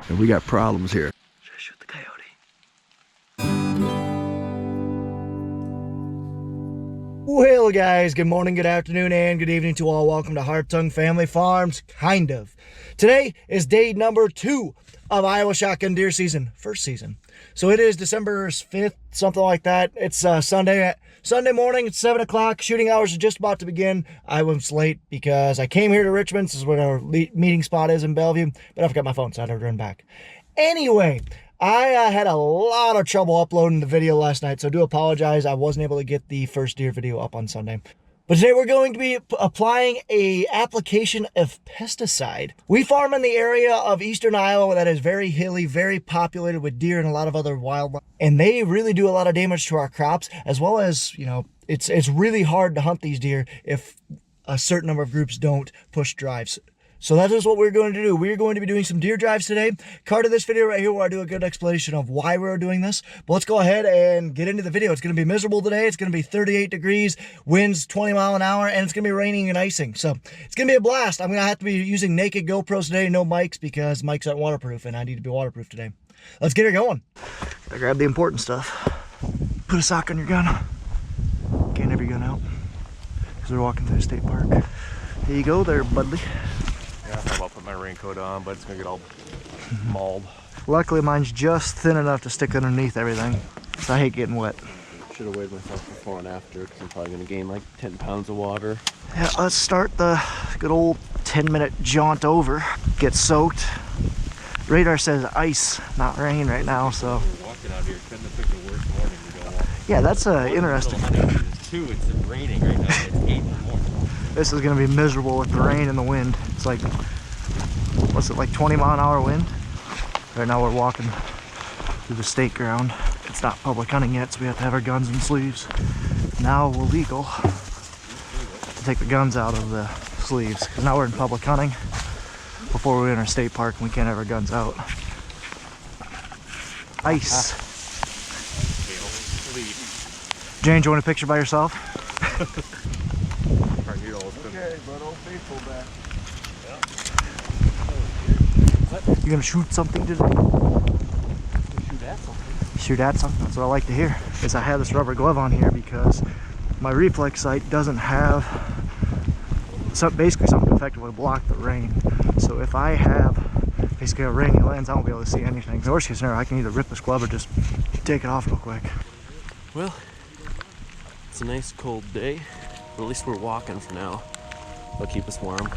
And we got problems here. Should I shoot the coyote? Well, guys, good morning, good afternoon, and good evening to all. Welcome to Hartung Family Farms, kind of. Today is day number 2 of Iowa shotgun deer season, first season. So it is December 5th, something like that. It's Sunday morning. It's 7 o'clock. Shooting hours are just about to begin. I was late because I came here to Richmond. This is where our meeting spot is in Bellevue, but I forgot my phone, so I had to run back. Anyway, I had a lot of trouble uploading the video last night, so I do apologize. I wasn't able to get the first deer video up on Sunday. But today we're going to be applying a application of pesticide. We farm in the area of eastern Iowa that is very hilly, very populated with deer and a lot of other wildlife. And they really do a lot of damage to our crops, as well as, you know, it's really hard to hunt these deer if a certain number of groups don't push drives. So that is what we're going to do. We're going to be doing some deer drives today. Card of this video right here where I do a good explanation of why we're doing this. But let's go ahead and get into the video. It's going to be miserable today. It's going to be 38 degrees, winds 20 miles an hour, and it's going to be raining and icing. So it's going to be a blast. I'm going to have to be using naked GoPros today, no mics, because mics aren't waterproof, and I need to be waterproof today. Let's get her going. Gotta grab the important stuff. Put a sock on your gun. Can't have your gun out, because we're walking through the state park. Here you go there, buddy. Yeah, I thought about putting my raincoat on, but it's gonna get all mauled. Luckily, mine's just thin enough to stick underneath everything, so I hate getting wet. Should have weighed myself before and after, because I'm probably gonna gain like 10 pounds of water. Yeah, let's start the good old 10-minute jaunt over. Get soaked. Radar says ice, not rain right now, so. We're walking out here. Couldn't have picked the worst morning to go walk. Yeah, that's interesting. It's 2, it's raining right now. It's 8 in the morning. This is gonna be miserable with the rain and the wind. It's like, what's it, like 20 mile an hour wind? Right now we're walking through the state ground. It's not public hunting yet, so we have to have our guns and sleeves. Now illegal to take the guns out of the sleeves, because now we're in public hunting. Before we're in our state park and we can't have our guns out. Ice. Jane, do you want a picture by yourself? Okay, but old faithful back. You gonna shoot something today? Shoot at something. Shoot at something. That's what I like to hear. Is I have this rubber glove on here because my reflex sight doesn't have basically something to effectively block the rain. So if I have basically a rainy lens, I won't be able to see anything. The worst case scenario, I can either rip this glove or just take it off real quick. Well, it's a nice cold day, but at least we're walking for now. It'll keep us warm.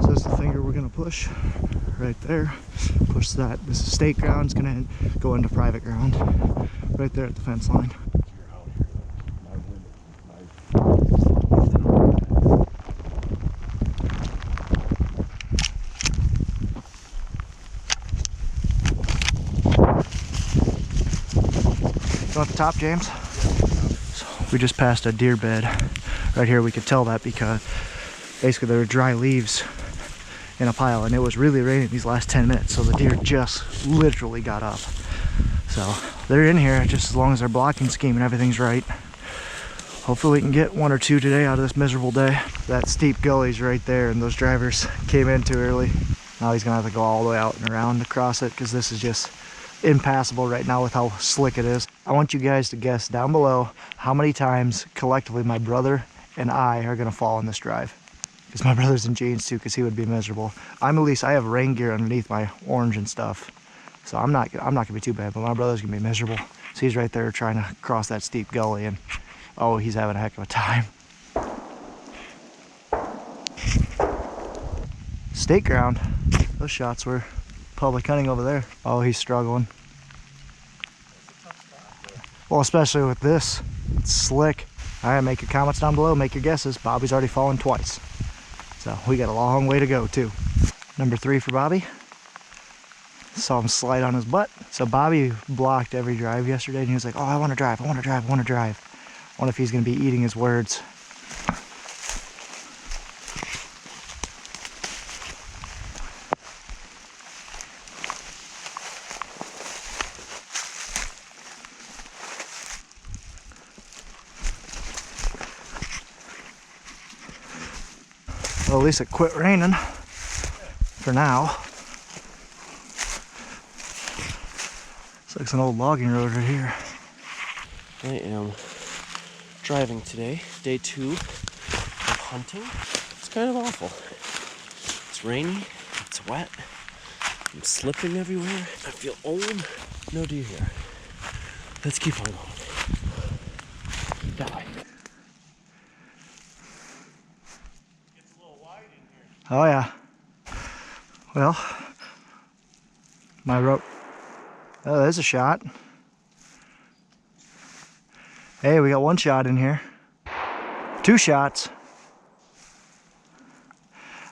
So this is the finger we're gonna push right there. Push that. This is state ground. It's gonna go into private ground right there at the fence line. Go at the top, James. So we just passed a deer bed right here. We could tell that because basically there were dry leaves in a pile, and it was really raining these last 10 minutes, so the deer just literally got up. So they're in here just as long as their blocking scheme and everything's right. Hopefully we can get 1 or 2 today out of this miserable day. That steep gully's right there, and those drivers came in too early. Now he's gonna have to go all the way out and around to cross it, because this is just impassable right now with how slick it is. I want you guys to guess down below how many times collectively my brother and I are gonna fall on this drive. Because my brother's in jeans too, because he would be miserable. I'm at least, I have rain gear underneath my orange and stuff, so I'm not gonna be too bad, but my brother's gonna be miserable. So he's right there trying to cross that steep gully, and oh, he's having a heck of a time. State ground, those shots were public hunting over there. Oh, he's struggling. Well, especially with this, it's slick. All right, make your comments down below, make your guesses. Bobby's already fallen twice, so we got a long way to go too. Number 3 for Bobby. Saw him slide on his butt. So Bobby blocked every drive yesterday, and he was like, oh, I want to drive, I want to drive, I want to drive. I wonder if he's gonna be eating his words. Well, at least it quit raining. for now. Looks like an old logging road right here. I am driving today, day 2 of hunting. It's kind of awful. It's rainy, it's wet, I'm slipping everywhere, I feel old. No deer here. Let's keep on going. Die. It's a little wide in here. Oh yeah. Well, my rope. Oh, there's a shot. Hey, we got one shot in here. 2 shots.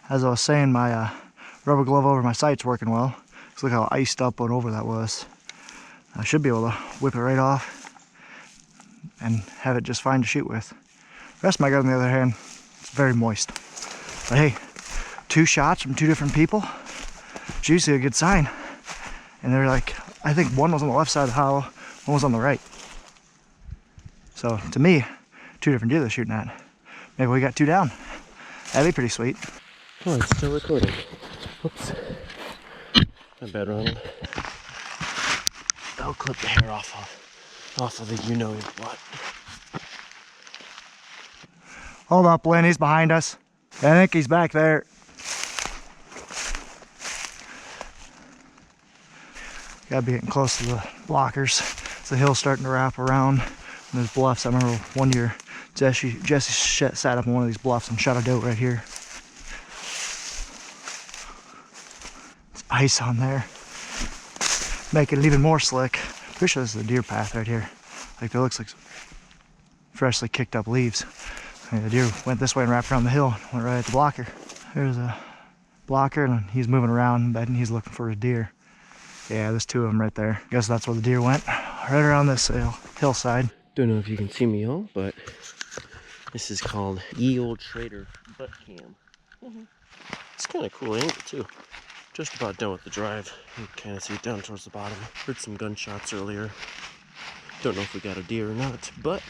As I was saying, my rubber glove over my sight's working well. Just look how iced up and over that was. I should be able to whip it right off and have it just fine to shoot with. The rest of my gun, on the other hand, it's very moist. But hey, 2 shots from 2 different people, it's usually a good sign. And they're like, I think one was on the left side of the hollow, one was on the right. So to me, 2 different deer they're shooting at. Maybe we got 2 down. That'd be pretty sweet. Oh, it's still recording. Whoops. My bad, Ronald. I'll clip the hair off of the you-know-what. Hold up, Lynn, he's behind us. I think he's back there. Gotta be getting close to the blockers. The hill's starting to wrap around. And there's bluffs. I remember one year Jesse sat up on one of these bluffs and shot a doe right here. There's ice on there. Make it even more slick. Pretty sure this is a deer path right here. Like there looks like some freshly kicked up leaves. And the deer went this way and wrapped around the hill and went right at the blocker. There's a blocker and he's moving around, betting he's looking for a deer. Yeah, there's 2 of them right there. Guess that's where the deer went. Right around this hillside. Don't know if you can see me all, but this is called Ye Old Trader Butt Cam. It's kind of cool angle too. Just about done with the drive. You can kind of see it down towards the bottom. Heard some gunshots earlier. Don't know if we got a deer or not, but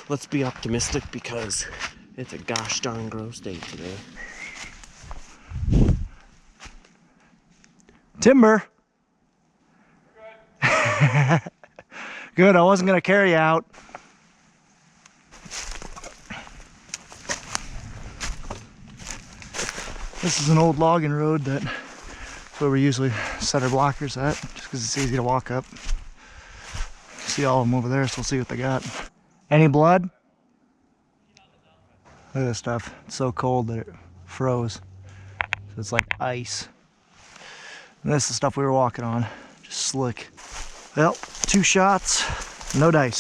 let's be optimistic because it's a gosh darn gross day today. Timber. Good, I wasn't gonna carry you out. This is an old logging road that's where we usually set our blockers at, just because it's easy to walk up. See all of them over there, so we'll see what they got. Any blood? Look at this stuff. It's so cold that it froze. So it's like ice. And this is the stuff we were walking on. Just slick. Well, 2 shots, no dice.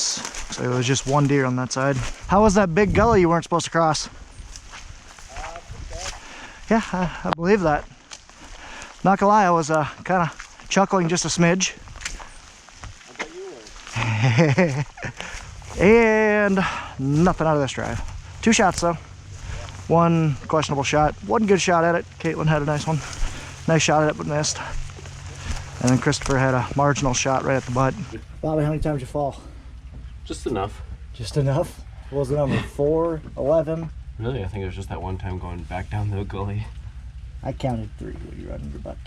So it was just 1 deer on that side. How was that big gully you weren't supposed to cross? Yeah, I believe that. Not gonna lie, I was kind of chuckling just a smidge. I bet you were. And nothing out of this drive. 2 shots though. 1 questionable shot, 1 good shot at it. Caitlin had a nice one. Nice shot at it, but missed. And then Christopher had a marginal shot right at the butt. Bobby, how many times did you fall? Just enough. Just enough? What was the number? 4, 11? Really, I think it was just that one time going back down the gully. I counted 3 when you were on your butt.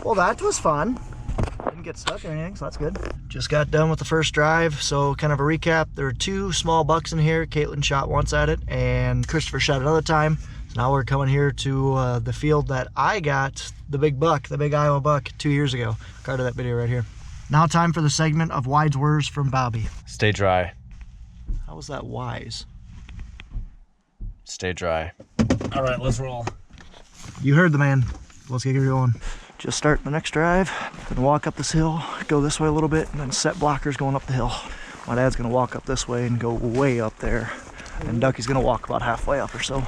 Well, that was fun. Didn't get stuck or anything, so that's good. Just got done with the first drive, so kind of a recap. There were 2 small bucks in here. Caitlin shot once at it, and Christopher shot another time. So now we're coming here to the field that I got the big buck, the big Iowa buck 2 years ago. Card of that video right here. Now time for the segment of wise words from Bobby. Stay dry. How was that wise? Stay dry. All right, let's roll. You heard the man. Let's get going. Just starting the next drive. Gonna walk up this hill, go this way a little bit, and then set blockers going up the hill. My dad's gonna walk up this way and go way up there. And Ducky's gonna walk about halfway up or so.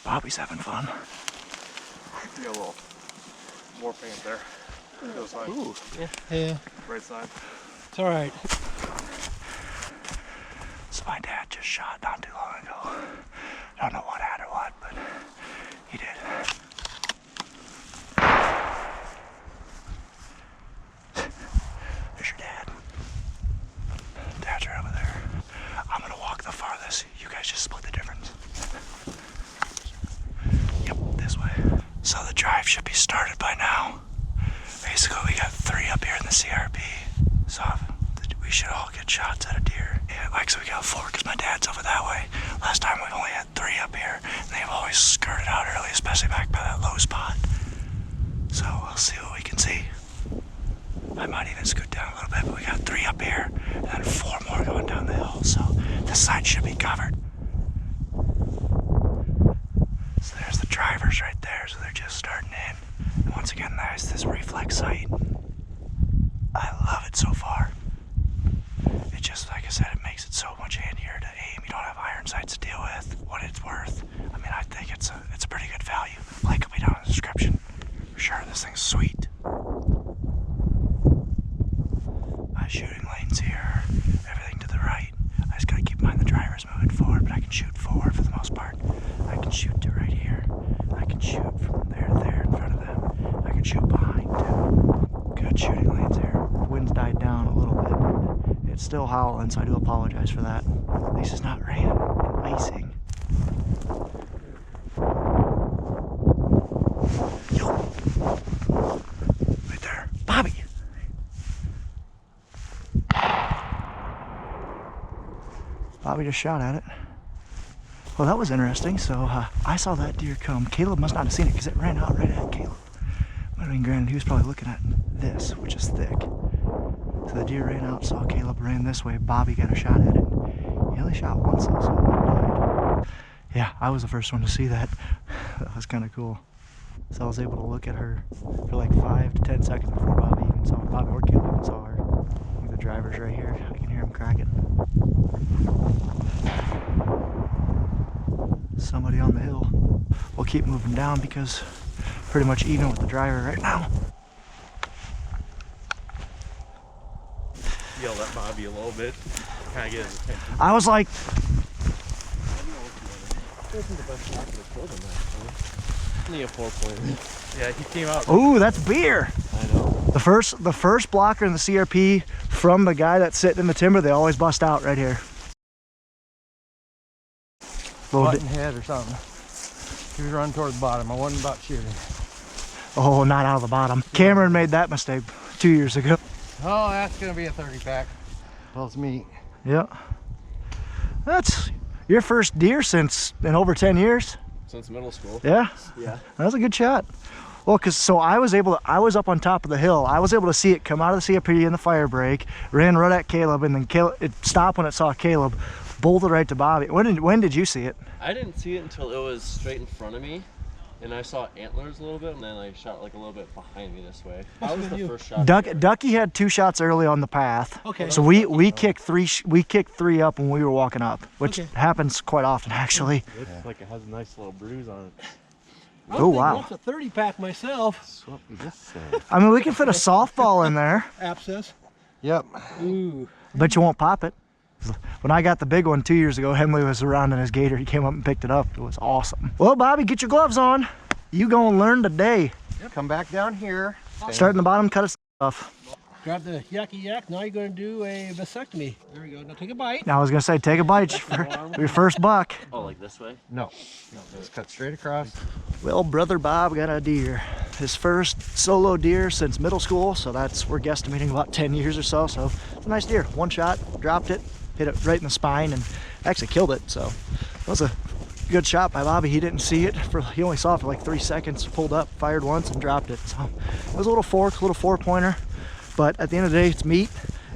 Bobby's having fun. You got a little more paint there. Feels like. Ooh, yeah. Yeah, Right side. it's all right. So my dad just shot not too long ago. I don't know what at or what, but good shots at a deer. Yeah, like so we got 4 because my dad's over that way. Last time we've only had 3 up here, and they've always skirted out early, especially back by that low spot. So we'll see what we can see. I might even scoot down a little bit, but we got 3 up here, and then 4 more going down the hill, so this side should be covered. So there's the drivers right there, so they're just starting in. And once again, there's this reflex sight. I love it so far. It just, like I said, it makes it so much handier to aim. You don't have iron sights to deal with. What it's worth. I mean, I think it's a pretty good value. Link will be down in the description. For sure, this thing's sweet. My shooting lanes here, everything to the right. I just gotta keep in mind the driver's moving forward, but I can shoot forward for the most part. I can shoot to right here. I can shoot from there to there in front of them. I can shoot behind too. Good shooting lanes here. The wind's died down a little bit, but it's still howling, so I do apologize for that. At least it's not raining and icing. Yo! Right there. Bobby! Bobby just shot at it. Well, that was interesting. So I saw that deer come. Caleb must not have seen it because it ran out right at Caleb. I mean, granted, he was probably looking at this, which is thick. So the deer ran out, saw Caleb, ran this way. Bobby got a shot at it. He only shot once though, so it died. Yeah, I was the first one to see that. That was kind of cool. So I was able to look at her for like 5 to 10 seconds before Bobby even saw her. Bobby or Caleb even saw her. I think the driver's right here. I can hear him cracking. Somebody on the hill. We'll keep moving down because pretty much even with the driver right now. Yell at Bobby a little bit, kind of get his attention. I was like, Only a 4-pointer. Yeah, he came out. ooh, that's beer. I know. The first blocker in the CRP from the guy that's sitting in the timber, they always bust out right here. Button head or something. He was running toward the bottom. I wasn't about shooting. Oh, not out of the bottom. Cameron made that mistake 2 years ago. Oh, that's gonna be a 30 pack. Well, it's meat. Yeah. That's your first deer in over 10 years. Since middle school. Yeah. Yeah. That was a good shot. Well, I was up on top of the hill. I was able to see it come out of the CRP in the fire break, ran right at Caleb, and then it stopped when it saw Caleb, bolted right to Bobby. When did you see it? I didn't see it until it was straight in front of me, and I saw antlers a little bit, and then I shot like a little bit behind me this way. That was the first shot. Ducky had 2 shots early on the path. Okay. So we kicked 3 up when we were walking up, which happens quite often actually. It's like it has a nice little bruise on it. Oh wow. That's a 30 pack myself. That's what we just said. I mean, we can fit a softball in there. Abscess. Yep. Ooh. Bet you won't pop it. When I got the big one 2 years ago, Hemley was around in his gator. He came up and picked it up. It was awesome. Well, Bobby, get your gloves on. You gonna learn today. Yep. Come back down here. Start in the bottom, cut it off. Grab the yucky yak. Now you're going to do a vasectomy. There we go. Now take a bite. Now I was gonna say, take a bite for your first buck. Oh, like this way? No. Just cut straight across. Well, brother Bob got a deer. His first solo deer since middle school, so we're guesstimating about 10 years or so. So it's a nice deer. One shot, dropped it, hit it right in the spine, and actually killed it. So it was a good shot by Bobby. He didn't see it. He only saw it for like 3 seconds. Pulled up, fired once, and dropped it. So it was a little 4-pointer. But at the end of the day, it's meat.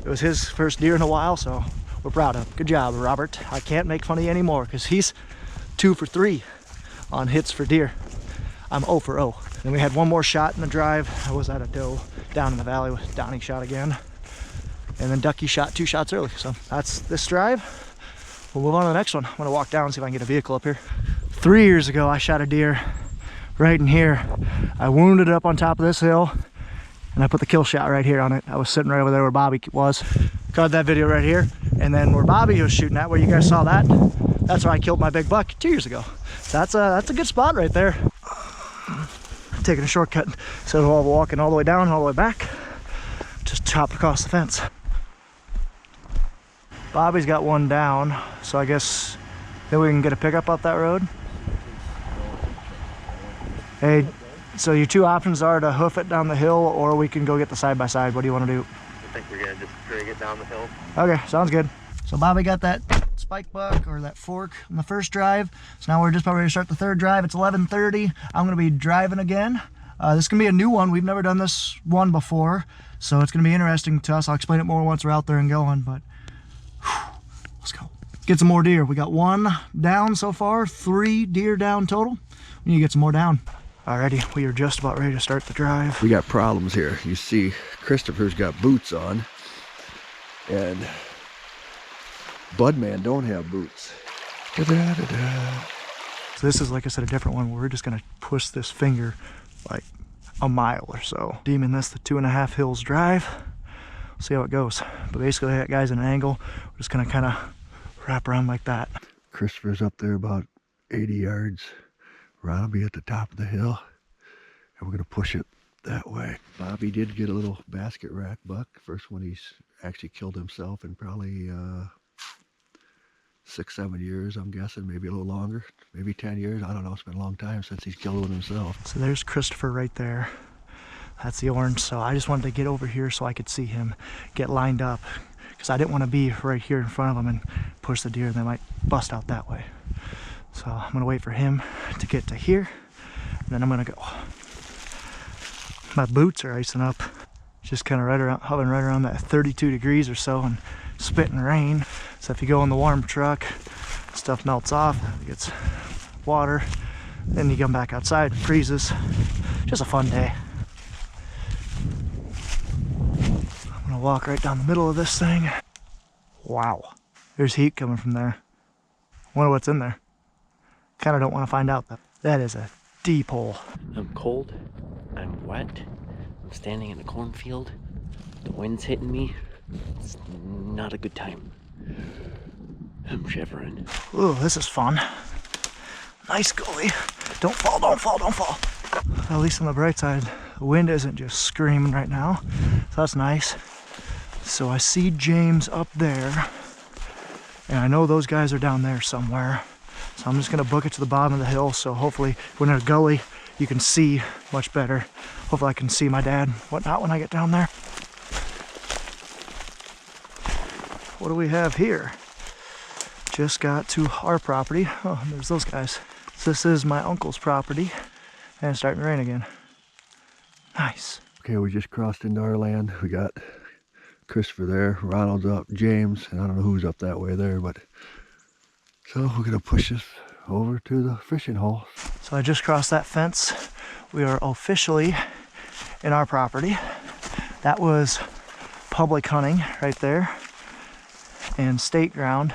It was his first deer in a while, so we're proud of him. Good job, Robert. I can't make fun of you anymore because he's 2 for 3 on hits for deer. I'm 0 for 0. Then we had one more shot in the drive. I was at a doe down in the valley with Donnie shot again. And then Ducky shot 2 shots early. So that's this drive. We'll move on to the next one. I'm gonna walk down and see if I can get a vehicle up here. 3 years ago, I shot a deer right in here. I wounded it up on top of this hill, and I put the kill shot right here on it. I was sitting right over there where Bobby was. Caught that video right here. And then where Bobby was shooting at, where you guys saw that, that's where I killed my big buck 2 years ago. So that's a good spot right there. Taking a shortcut, so while walking all the way down, all the way back, just chop across the fence. Bobby's got one down, so I guess then we can get a pickup up that road. Hey, so your 2 options are to hoof it down the hill, or we can go get the side-by-side. What do you want to do? think we're gonna just drag it down the hill. Okay, sounds good. So Bobby got that spike buck or that fork on the first drive. So now we're just about ready to start the third drive. It's 11:30. I'm gonna be driving again. This is gonna be a new one. We've never done this one before. So it's gonna be interesting to us. I'll explain it more once we're out there and going, but whew, let's go. Get some more deer. We got 1 down so far, 3 deer down total. We need to get some more down. Alrighty, we are just about ready to start the drive. We got problems here. You see, Christopher's got boots on, and Budman don't have boots. Da-da-da-da. So this is, like I said, a different one where we're just gonna push this finger like a mile or so. Deeming this the 2.5 hills drive. See how it goes. But basically that guy's at an angle. We're just gonna kind of wrap around like that. Christopher's up there about 80 yards. Ron will be at the top of the hill, and we're gonna push it that way. Bobby did get a little basket rack buck. First one he's actually killed himself in probably 6-7 years, I'm guessing, maybe a little longer, maybe 10 years. I don't know, it's been a long time since he's killed one himself. So there's Christopher right there. That's the orange. So I just wanted to get over here so I could see him get lined up, because I didn't want to be right here in front of him and push the deer and they might bust out that way. So I'm gonna wait for him to get to here, and then I'm gonna go. My boots are icing up, just kind of right around, hovering right around that 32 degrees or so, and spitting rain. So if you go in the warm truck, stuff melts off, it gets water, then you come back outside, it freezes. Just a fun day. I'm gonna walk right down the middle of this thing. Wow, there's heat coming from there. Wonder what's in there. Kind of don't want to find out though. That is a deep hole. I'm cold, I'm wet, I'm standing in a cornfield, the wind's hitting me. It's not a good time. I'm shivering. Ooh, this is fun. Nice gully. Don't fall, don't fall, don't fall. At least on the bright side, the wind isn't just screaming right now. So that's nice. So I see James up there, and I know those guys are down there somewhere. So I'm just gonna book it to the bottom of the hill, so hopefully when in a gully you can see much better. Hopefully I can see my dad, whatnot, when I get down there. What do we have here? Just got to our property. Oh, there's those guys. So this is my uncle's property, and it's starting to rain again. Nice. Okay, we just crossed into our land. We got Christopher there, Ronald's up, James, and I don't know who's up that way there, but so we're gonna push this over to the fishing hole. So I just crossed that fence. We are officially in our property. That was public hunting right there and state ground.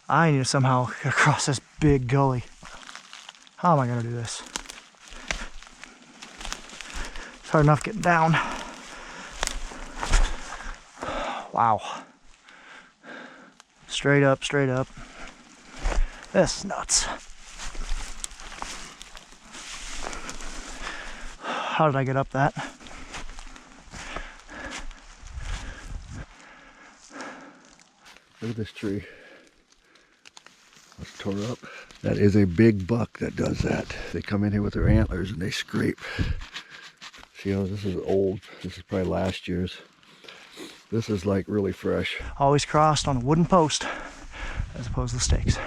I need to somehow get across this big gully. How am I gonna do this? It's hard enough getting down. Wow. Straight up, straight up. This is nuts. How did I get up that? Look at this tree. It's tore up. That is a big buck that does that. They come in here with their antlers and they scrape. See, this is old. This is probably last year's. This is like really fresh. Always crossed on a wooden post as opposed to stakes.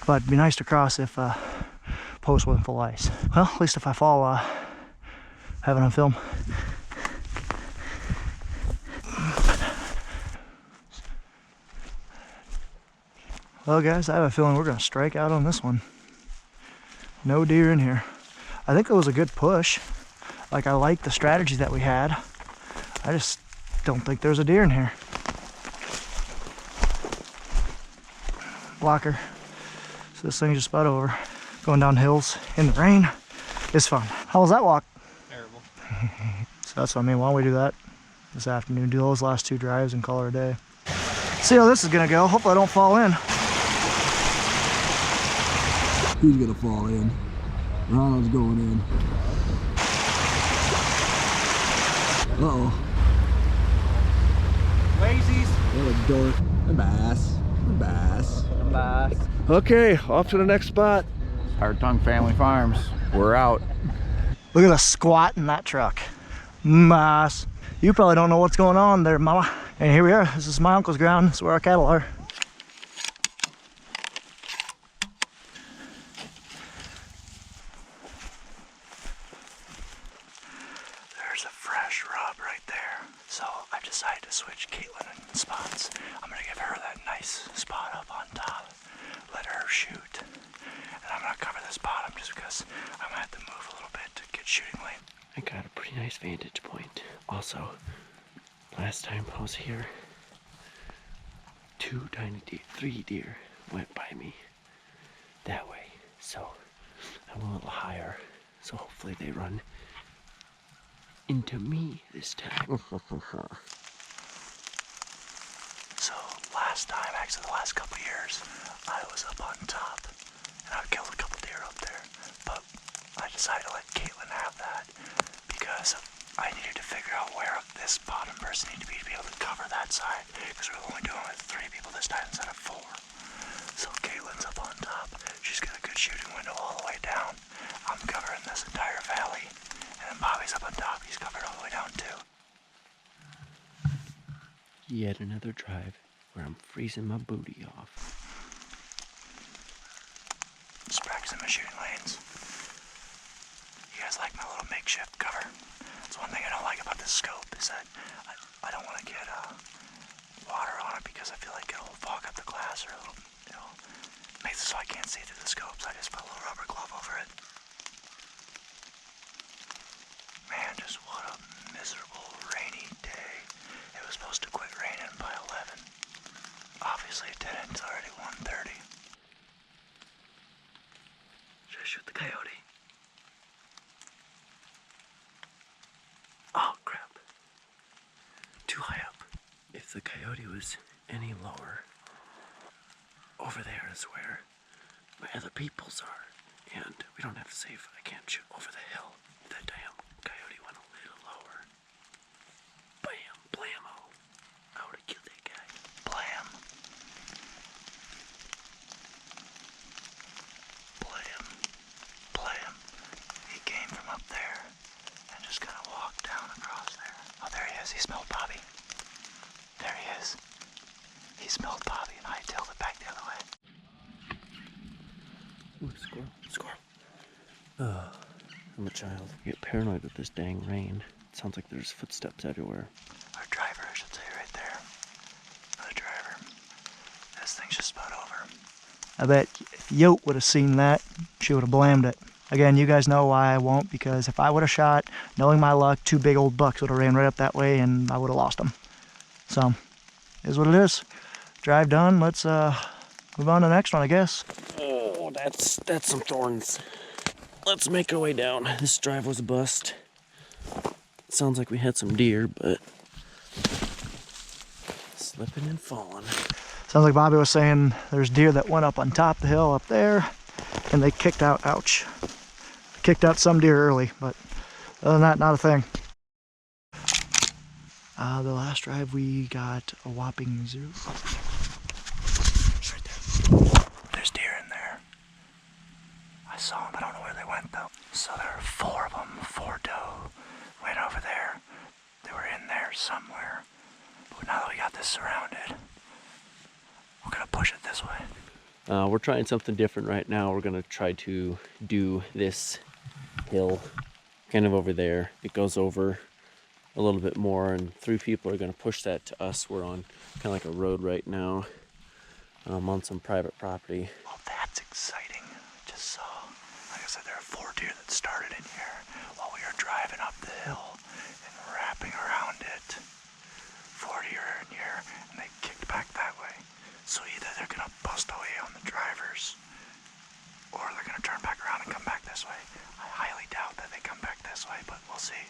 But it'd be nice to cross if post wasn't full of ice. Well, at least if I fall, have it on film. Well guys, I have a feeling we're gonna strike out on this one. No deer in here. I think it was a good push. Like, I like the strategy that we had. I just don't think there's a deer in here. Blocker. So this thing's just about over. Going down hills in the rain is fun. How was that walk? Terrible. So that's what I mean. Why don't we do that this afternoon? Do those last 2 drives and call it a day. See how this is gonna go. Hopefully I don't fall in. Who's gonna fall in? Ronald's going in. Uh-oh. Lazies. What a dork. A bass. A bass. Bye. Okay, off to the next spot. Hartung Family Farms. We're out. Look at the squat in that truck. Mas. You probably don't know what's going on there, Mama. And here we are. This is my uncle's ground. This is where our cattle are. There's a fresh rub right there. So I've decided to switch Caitlin in spots. I'm gonna give her that nice spot up on top. Let her shoot. And I'm gonna cover this bottom just because I'm gonna have to move a little bit to get shooting lane. I got a pretty nice vantage point. Also, last time I was here, 3 deer went by me that way. So I'm a little higher. So hopefully they run into me this time. So last time, actually the last couple years, I was up on top and I killed a couple deer up there. But I decided to let Caitlin have that because I needed to figure out where this bottom person needed to be able to cover that side, because we're only doing it with 3 people this time instead of 4. So Caitlin's up on top. She's got a good shooting window all the way down. I'm covering this entire valley. And then Bobby's up on top. He's covered all the way down too. Yet another drive where I'm freezing my booty off. Just practicing my shooting lanes. You guys like my little makeshift cover? That's one thing I don't like about this scope is that I don't want to get water on it because I feel like it'll fog up the glass or it'll make it so I can't see through the scope. So I just put a little rubber glove over it. Man, just what a miserable rainy day. It was supposed to quit raining by 11. Obviously it didn't. It's already 1:30. Should I shoot the coyote? Oh, crap. Too high up. If the coyote was any lower, over there is where my other peoples are. And we don't have to save. I can't shoot over the hill. That damn coyote went a little lower. Bam, blammo. I would have killed that guy. Blam. Blam. Blam. He came from up there and just kind of walked down across there. Oh, there he is. He smelled Bobby. There he is. He smelled Bobby and I tailed it back the other way. Ooh, squirrel, squirrel. I'm a child. I get paranoid with this dang rain. It sounds like there's footsteps everywhere. Our driver, I should say, right there. Another driver. This thing's just about over. I bet if Yote would have seen that, she would have blamed it. Again, you guys know why I won't, because if I would have shot, knowing my luck, 2 big old bucks would have ran right up that way and I would have lost them. So, is what it is. Drive done. Let's move on to the next one, I guess. Oh, that's some thorns. Let's make our way down. This drive was a bust. Sounds like we had some deer, but slipping and falling. Sounds like Bobby was saying there's deer that went up on top of the hill up there, and they kicked out, ouch. Kicked out some deer early, but other than that, not a thing. The last drive we got a whopping 0. Right there. There's deer in there. I saw them, I don't know where they went though. So there are 4 of them, 4 doe. Went over there. They were in there somewhere. But now that we got this surrounded, we're gonna push it this way. We're trying something different right now. We're gonna try to do this hill kind of over there. It goes over a little bit more, and 3 people are gonna push that to us. We're on kind of like a road right now, on some private property. Well, that's exciting. Just saw, like I said, there are 4 deer that started in here while we were driving up the hill and wrapping around it. 4 deer are in here, and they kicked back that way. So either they're gonna bust away on the drivers, or they're gonna turn back around and come back this way. I highly doubt that they come back this way, but we'll see.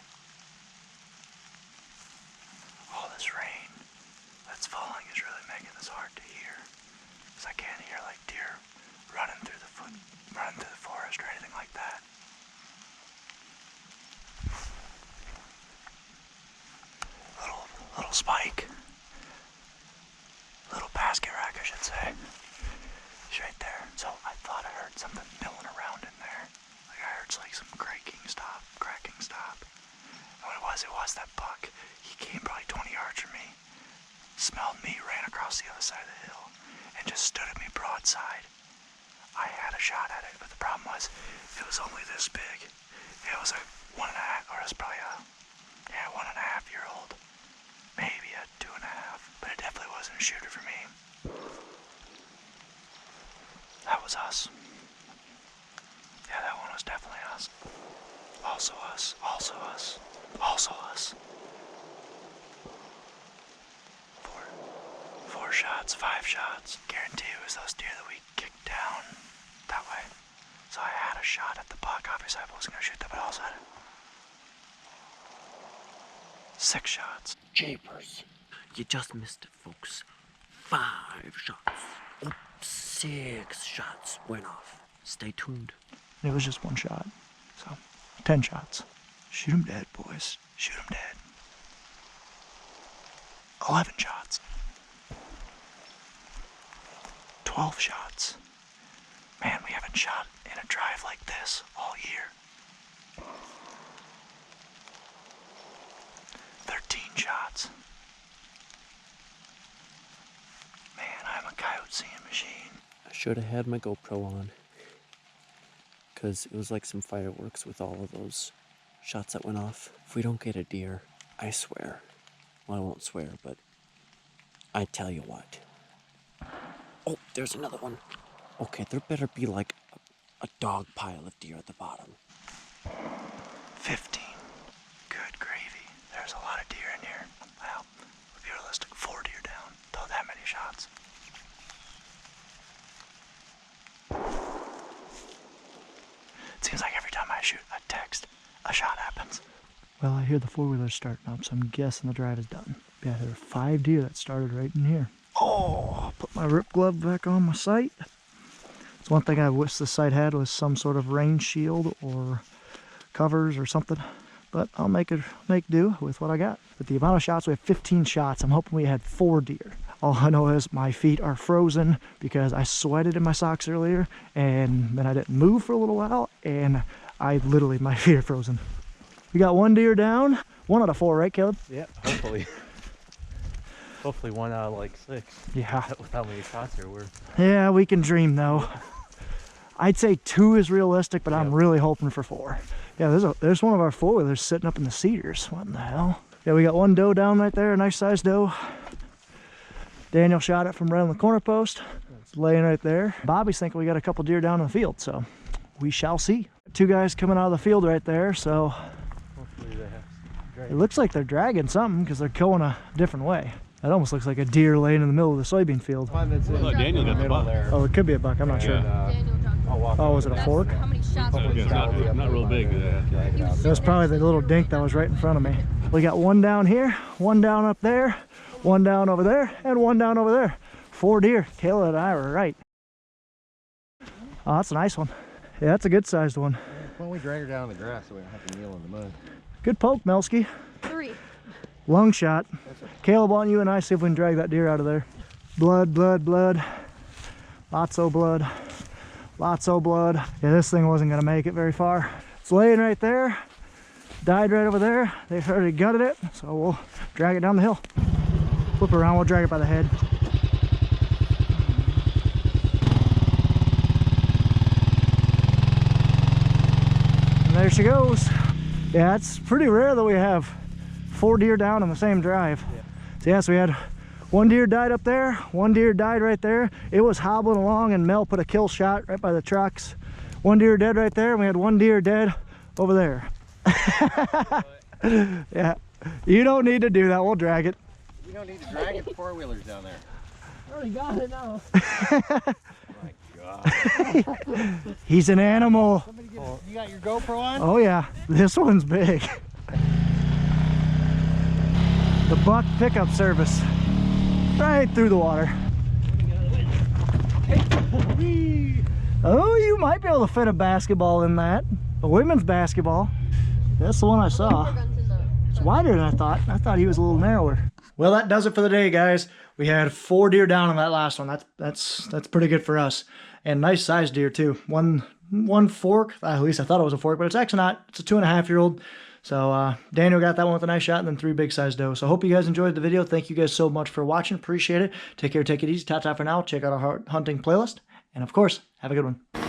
All this rain that's falling is really making this hard to hear, because I can't hear like deer running through the forest or anything like that. Little spike. Little basket rack, I should say. He's right there. So I thought I heard something milling around in there. Like I heard like some cracking stop. what it was that buck. He came probably 20 yards from me, smelled me, ran across the other side of the hill, and just stood at me broadside. I had a shot at it, but the problem was it was only this big. It was a 1.5, or it was probably a 1.5-year-old, maybe a 2.5, but it definitely wasn't a shooter for me. That was us. Yeah, that one was definitely us. Also us, also us, also us. 4 shots, 5 shots. Guarantee it was those deer that we kicked down that way. So I had a shot at the buck. Obviously I wasn't gonna shoot them, but I also had 6 shots. Japers. You just missed it, folks. 5 shots. Oops, 6 shots went off. Stay tuned. It was just 1 shot. So, 10 shots. Shoot 'em dead, boys. Shoot 'em dead. 11 shots. 12 shots. Man, we haven't shot in a drive like this all year. 13 shots. Man, I'm a coyote seeing machine. I should have had my GoPro on, because it was like some fireworks with all of those shots that went off. If we don't get a deer, I swear, well, I won't swear, but I tell you what. Oh, there's another one. Okay, there better be like a dog pile of deer at the bottom. 15. Good gravy. There's a lot of deer in here. Well, to be realistic, 4 deer down. Though that many shots. It seems like every time I shoot a text, a shot happens. Well, I hear the 4-wheelers starting up, so I'm guessing the drive is done. Yeah, there are 5 deer that started right in here. Oh, put my rip glove back on my sight. It's one thing I wish the sight had was some sort of rain shield or covers or something. But I'll make do with what I got. With the amount of shots, we have 15 shots. I'm hoping we had 4 deer. All I know is my feet are frozen because I sweated in my socks earlier and then I didn't move for a little while and my feet are frozen. We got 1 deer down. 1 out of 4, right, Caleb? Yep, hopefully. Hopefully 1 out of like 6. Yeah. With how many shots there were. Yeah, we can dream though. I'd say 2 is realistic, but I'm really hoping for 4. Yeah, there's one of our 4-wheelers sitting up in the cedars. What in the hell? Yeah, we got 1 doe down right there, a nice sized doe. Daniel shot it from right on the corner post. It's laying right there. Bobby's thinking we got a couple deer down in the field, so we shall see. 2 guys coming out of the field right there, so Hopefully they have it looks like they're dragging something because they're going a different way. That almost looks like a deer laying in the middle of the soybean field. Daniel got the buck there. Oh, it could be a buck. I'm not sure. Oh, was it a fork? How many shots? Not real big. That was probably the little dink that was right in front of me. We got 1 down here, 1 down up there, 1 down over there, and 1 down over there. 4 deer. Kayla and I were right. Oh, that's a nice one. Yeah, that's a good sized one. Why don't we drag her down in the grass so we don't have to kneel in the mud? Good poke, Melsky. 3. Lung shot. Caleb, why don't you and I see if we can drag that deer out of there? Blood, blood, blood. Lots of blood. Lots of blood. Yeah, this thing wasn't going to make it very far. It's laying right there. Died right over there. They've already gutted it, so we'll drag it down the hill. Flip around, we'll drag it by the head. And there she goes. Yeah, it's pretty rare that we have 4 deer down on the same drive. So we had 1 deer died up there, 1 deer died right there. It was hobbling along and Mel put a kill shot right by the trucks. 1 deer dead right there, and we had 1 deer dead over there. Yeah, you don't need to do that, we'll drag it. You don't need to drag it, 4-wheelers down there. I already got it now. My God. He's an animal. You got your GoPro on? Oh yeah, this one's big. The buck pickup service. Right through the water. Oh, you might be able to fit a basketball in that. A women's basketball. That's the one I saw. It's wider than I thought. I thought he was a little narrower. Well, that does it for the day, guys. We had 4 deer down on that last one. That's pretty good for us. And nice sized deer too. One fork. At least I thought it was a fork, but it's actually not. It's a 2.5-year-old. So Daniel got that one with a nice shot, and then 3 big size doe. So I hope you guys enjoyed the video. Thank you guys so much for watching. Appreciate it. Take care. Take it easy. Ta-ta for now. Check out our hunting playlist. And of course, have a good one.